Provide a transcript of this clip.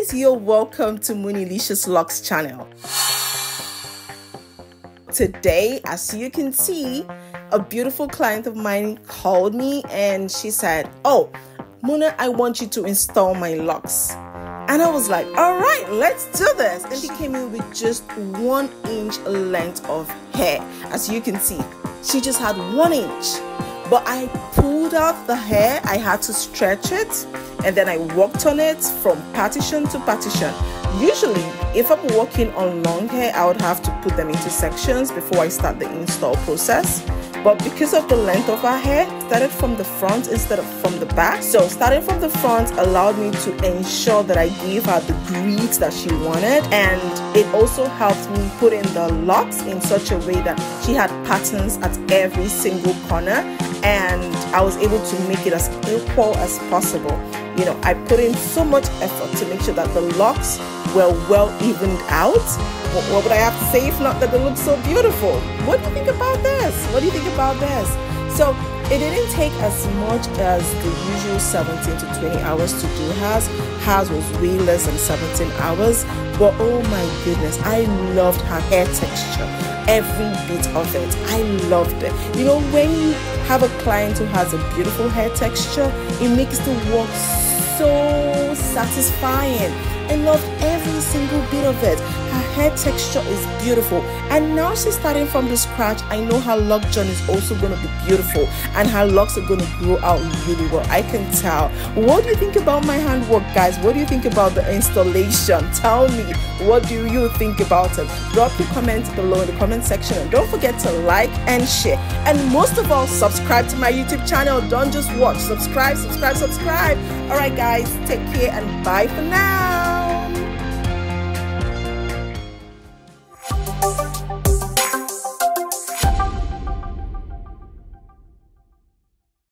guys, you're welcome to Moonylicious Locks channel. Today, as you can see, a beautiful client of mine called me and she said, "Oh, Mona, I want you to install my locks." And I was like, all right, let's do this. And she came in with just 1 inch length of hair. As you can see, she just had 1 inch. But I pulled out the hair, I had to stretch it, and then I worked on it from partition to partition. Usually, if I'm working on long hair, I would have to put them into sections before I start the install process. But because of the length of her hair, started from the front instead of from the back. So starting from the front allowed me to ensure that I gave her the grit that she wanted. And it also helped me put in the locks in such a way that she had patterns at every single corner. And I was able to make it as equal as possible. You know, I put in so much effort to make sure that the locks were well evened out. What would I have to say if not that they look so beautiful? What do you think about this? What do you think about this? So it didn't take as much as the usual 17 to 20 hours to do hers. Hers was way less than 17 hours. But oh my goodness, I loved her hair texture. Every bit of it. I loved it. You know, when you have a client who has a beautiful hair texture, it makes the work so satisfying. I loved every single bit of it. Her hair texture is beautiful, and now she's starting from the scratch. I know her lock joint is also going to be beautiful, and her locks are going to grow out really well. I can tell. What do you think about my handwork, guys? What do you think about the installation? Tell me, what do you think about it? Drop your comments below in the comment section, and don't forget to like and share, and most of all, subscribe to my YouTube channel. Don't just watch, subscribe. All right guys, take care and bye for now.